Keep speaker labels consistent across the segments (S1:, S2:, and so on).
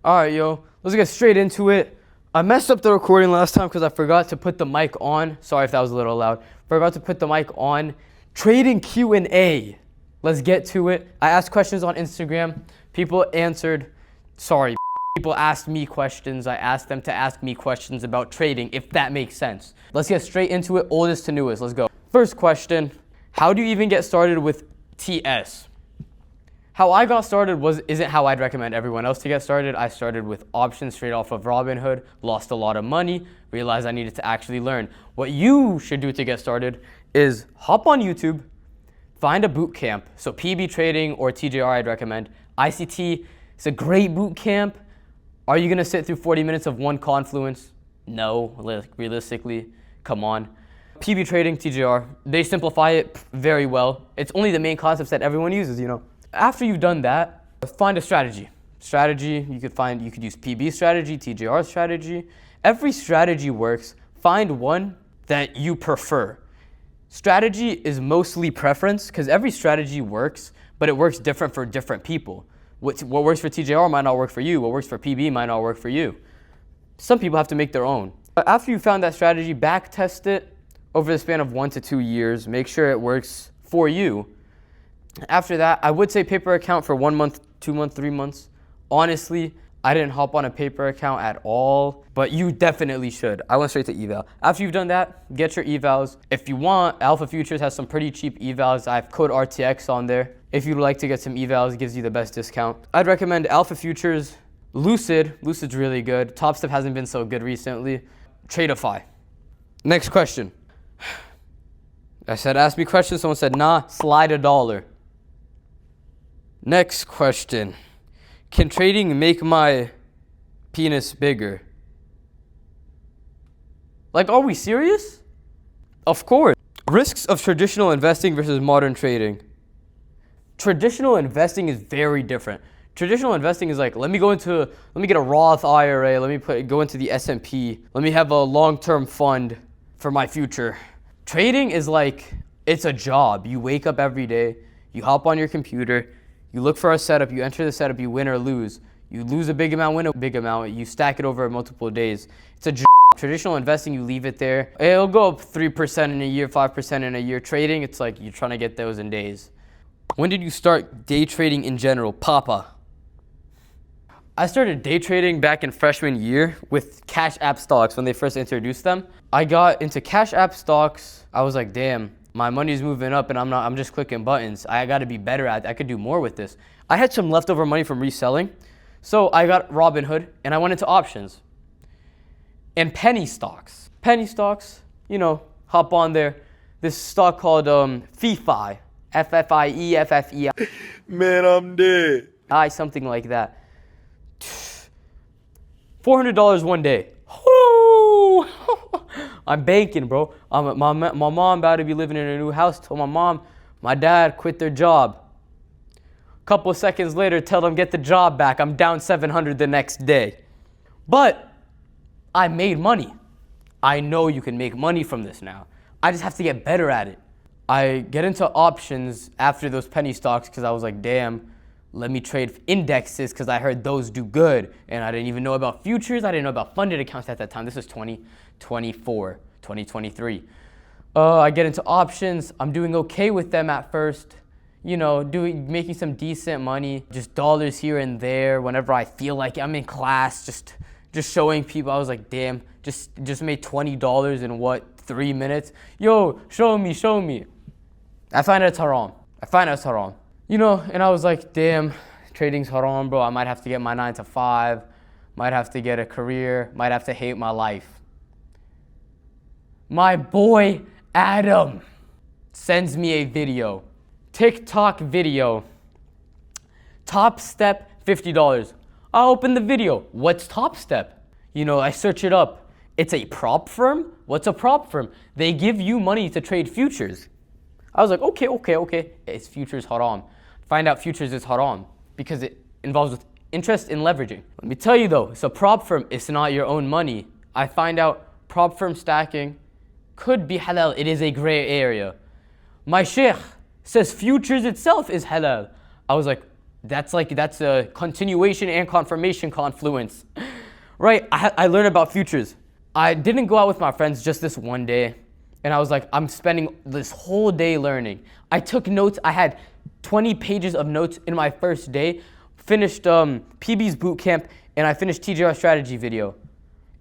S1: All right, yo, let's get straight into it. I messed up the recording last time because I forgot to put the mic on. Sorry if that was a little loud. Forgot to put the mic on. Trading Q&A. Let's get to it. I asked questions on Instagram. People answered. Sorry, people asked me questions. I asked them to ask me questions about trading, if that makes sense. Let's get straight into it, oldest to newest. Let's go. First question, how do you even get started with TS? How I got started isn't how I'd recommend everyone else to get started. I started with options straight off of Robinhood, lost a lot of money, realized I needed to actually learn. What you should do to get started is hop on YouTube, find a boot camp. So PB trading or TJR I'd recommend. ICT is a great boot camp. Are you gonna sit through 40 minutes of one confluence? No, realistically, come on. PB trading, TJR, they simplify it very well. It's only the main concepts that everyone uses, you know. After you've done that, find a strategy. You could use PB strategy, TJR strategy. Every strategy works. Find one that you prefer. Strategy is mostly preference because every strategy works, but it works different for different people. What works for TJR might not work for you. What works for PB might not work for you. Some people have to make their own. But after you found that strategy, back test it over the span of 1 to 2 years. Make sure it works for you. After that, I would say paper account for 1 month, 2 months, 3 months. Honestly, I didn't hop on a paper account at all, but you definitely should. I went straight to eval. After you've done that, get your evals. If you want, Alpha Futures has some pretty cheap evals. I have code RTX on there. If you'd like to get some evals, it gives you the best discount. I'd recommend Alpha Futures, Lucid. Lucid's really good. Top Step hasn't been so good recently. Tradeify. Next question. I said, ask me questions. Someone said, nah, slide $1. Next question. Can trading make my penis bigger? Like, are we serious? Of course. Risks of traditional investing versus modern trading. Traditional investing is very different. Traditional investing is like, let me get a Roth IRA, let me go into the S&P, let me have a long-term fund for my future. Trading is like, it's a job. You wake up every day, you hop on your computer, you look for a setup, you enter the setup, you win or lose. You lose a big amount, win a big amount, you stack it over multiple days. It's a job. Traditional investing, you leave it there. It'll go up 3% in a year, 5% in a year. Trading, it's like you're trying to get those in days. When did you start day trading in general? Papa. I started day trading back in freshman year with Cash App stocks when they first introduced them. I got into Cash App stocks. I was like, damn, my money's moving up and I'm just clicking buttons. I gotta be better at it. I could do more with this. I had some leftover money from reselling. So I got Robinhood and I went into options. And penny stocks. Penny stocks, you know, hop on there. This stock called FIFI. FFIE, FFEI.
S2: Man, I'm dead.
S1: Something like that. $400 one day. Woo! I'm banking, bro. My mom about to be living in a new house. Told my mom, my dad quit their job. Couple of seconds later, tell them get the job back. I'm down 700 the next day. But I made money. I know you can make money from this now. I just have to get better at it. I get into options after those penny stocks because I was like, damn, let me trade indexes because I heard those do good. And I didn't even know about futures. I didn't know about funded accounts at that time. This was 2023. I get into options. I'm doing okay with them at first. You know, making some decent money, just dollars here and there whenever I feel like it. I'm in class, just showing people. I was like, damn, just made $20 in 3 minutes? Yo, show me. I find it's haram. You know, and I was like, damn, trading's haram, bro. I might have to get my 9 to 5, might have to get a career, might have to hate my life. My boy Adam sends me a video. TikTok video. Top Step, $50. I open the video. What's Top Step? You know, I search it up. It's a prop firm? What's a prop firm? They give you money to trade futures. I was like, okay. It's futures haram. Find out futures is haram because it involves with interest in leveraging. Let me tell you though, it's a prop firm. It's not your own money. I find out prop firm stacking could be halal. It is a gray area. My sheikh says futures itself is halal. I was like, That's a continuation and confirmation confluence, right? I learned about futures. I didn't go out with my friends just this one day, and I was like, I'm spending this whole day learning. I took notes. I had 20 pages of notes in my first day, finished PB's boot camp, and I finished TJR strategy video.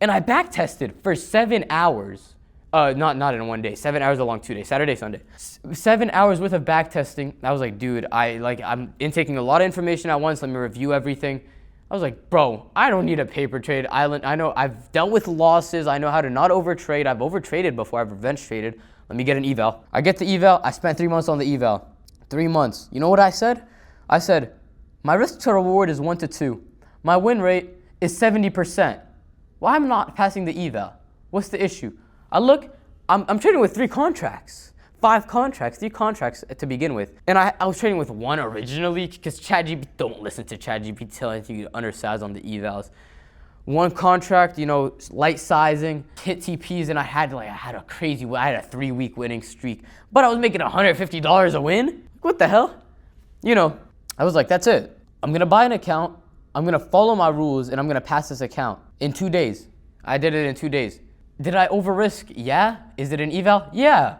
S1: And I back tested for 7 hours. Not in one day. 7 hours along 2 days, Saturday, Sunday. 7 hours worth of back testing. I was like, dude, I'm intaking a lot of information at once. Let me review everything. I was like, bro, I don't need a paper trade. I know I've dealt with losses. I know how to not overtrade. I've overtraded before. I've revenge traded. Let me get an eval. I get the eval. I spent 3 months on the eval. 3 months. You know what I said? I said, my risk to reward is 1 to 2. My win rate is 70%. Why am I not passing the eval? What's the issue? I look, I'm trading with 3 contracts. 3 contracts to begin with. And I was trading with 1 originally because ChatGPT, don't listen to ChatGPT telling you to undersize on the evals. 1 contract, light sizing, hit TPs, and I had a 3-week winning streak. But I was making $150 a win? What the hell? I was like, that's it. I'm gonna buy an account, I'm gonna follow my rules, and I'm gonna pass this account in 2 days. I did it in 2 days. Did I over risk? Yeah. Is it an eval? Yeah.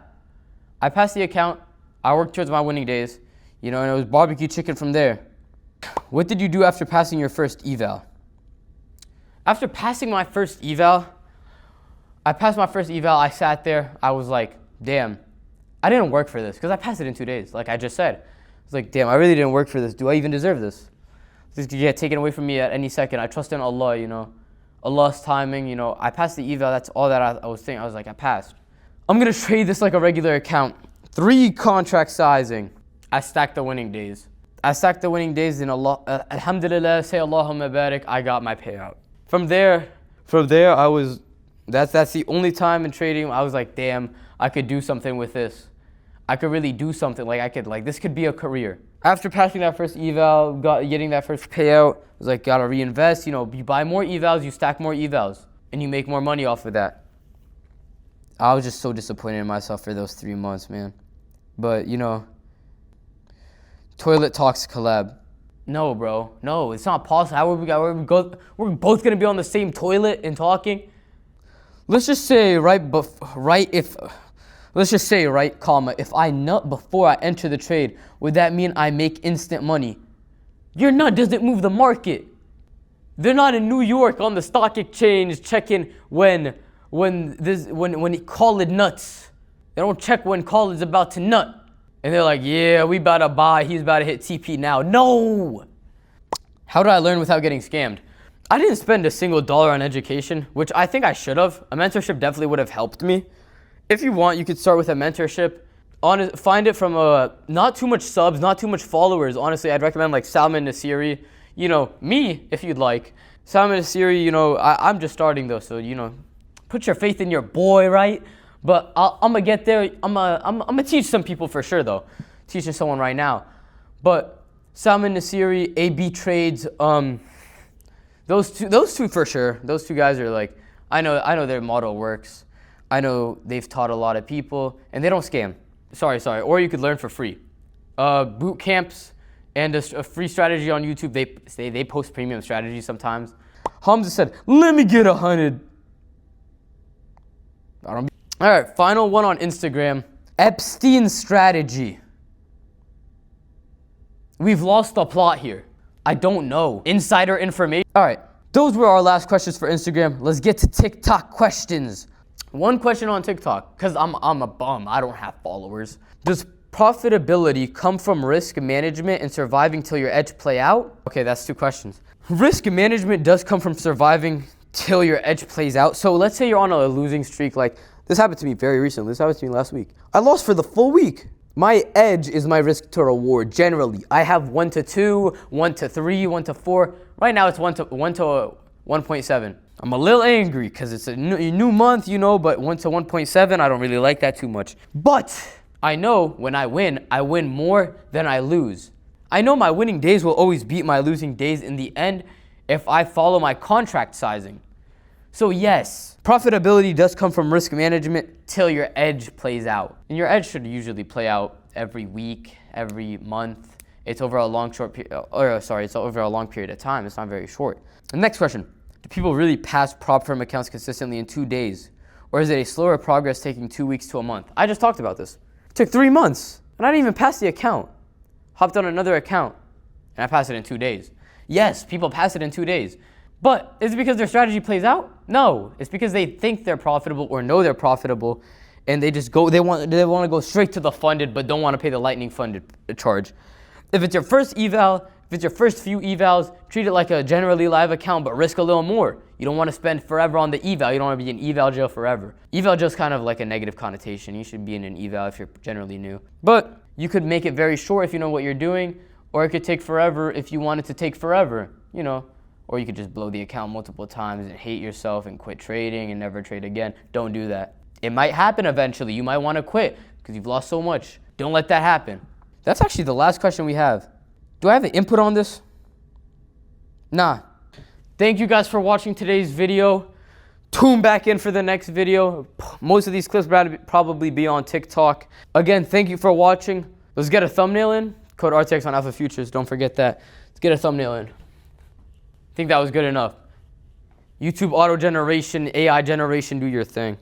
S1: I passed the account. I worked towards my winning days, and it was barbecue chicken from there. What did you do after passing your first eval? After passing my first eval, I sat there. I was like, damn, I didn't work for this because I passed it in 2 days, like I just said. I was like, damn, I really didn't work for this. Do I even deserve this? This could get taken away from me at any second. I trust in Allah, Allah's timing, I passed the eval. That's all that I was thinking. I was like, I passed. I'm going to trade this like a regular account. 3 contract sizing. I stacked the winning days. And Allah, alhamdulillah, say Allahumma barik, I got my payout. From there, that's the only time in trading I was like, damn, I could do something with this. I could really do something. This could be a career. After passing that first eval, getting that first payout, I was like, gotta reinvest. You buy more evals, you stack more evals, and you make more money off of that. I was just so disappointed in myself for those 3 months, man. But, Toilet Talks collab. No, bro. No, it's not possible. We're both gonna be on the same toilet and talking. Let's just say if I nut before I enter the trade, would that mean I make instant money? Your nut doesn't move the market. They're not in New York on the stock exchange checking when Khalid nuts. They don't check when Khalid's about to nut. And they're like, yeah, we about to buy. He's about to hit TP now. No! How did I learn without getting scammed? I didn't spend a single dollar on education, which I think I should have. A mentorship definitely would have helped me. If you want, you could start with a mentorship. Find it from not too much subs, not too much followers. Honestly, I'd recommend like Salman Nasiri. Me, if you'd like. Salman Nasiri, I'm just starting though, so, put your faith in your boy, right? But I'm gonna get there. I'm gonna teach some people for sure, though. Teaching someone right now. But Salman Nasiri, AB Trades, those two for sure. Those 2 guys are like, I know their model works. I know they've taught a lot of people, and they don't scam. Sorry. Or you could learn for free. Boot camps and a free strategy on YouTube. They post premium strategies sometimes. Hamza said, "Let me get 100." All right, final one on Instagram. Epstein strategy. We've lost the plot here. I don't know. Insider information. All right, those were our last questions for Instagram. Let's get to TikTok questions. One question on TikTok, because I'm a bum. I don't have followers. Does profitability come from risk management and surviving till your edge play out? Okay, that's 2 questions. Risk management does come from surviving till your edge plays out. So let's say you're on a losing streak. Like, this happened to me very recently. This happened to me last week. I lost for the full week. My edge is my risk to reward generally. I have 1 to 2, 1 to 3, 1 to 4. Right now it's 1 to 1.7. I'm a little angry because it's a new month, but 1 to 1.7, I don't really like that too much. But I know when I win more than I lose. I know my winning days will always beat my losing days in the end if I follow my contract sizing. So yes, profitability does come from risk management till your edge plays out. And your edge should usually play out every week, every month, It's over a long it's over a long period of time. It's not very short. The next question: do people really pass prop firm accounts consistently in 2 days, or is it a slower progress taking 2 weeks to a month? I just talked about this. It took 3 months, and I didn't even pass the account. Hopped on another account, and I passed it in 2 days. Yes, people pass it in 2 days. But is it because their strategy plays out? No, it's because they think they're profitable or know they're profitable, and they just go. They want to go straight to the funded, but don't want to pay the lightning funded charge. If it's your first eval, if it's your first few evals, treat it like a generally live account, but risk a little more. You don't want to spend forever on the eval. You don't want to be in eval jail forever. Eval jail is kind of like a negative connotation. You should be in an eval if you're generally new. But you could make it very short if you know what you're doing, or it could take forever if you want it to take forever, you know. Or you could just blow the account multiple times and hate yourself and quit trading and never trade again. Don't do that. It might happen eventually. You might want to quit because you've lost so much. Don't let that happen. That's actually the last question we have. Do I have an input on this? Nah. Thank you guys for watching today's video. Tune back in for the next video. Most of these clips will probably be on TikTok. Again, thank you for watching. Let's get a thumbnail in. Code RTX on Alpha Futures. Don't forget that. Let's get a thumbnail in. I think that was good enough. YouTube auto generation, AI generation, do your thing.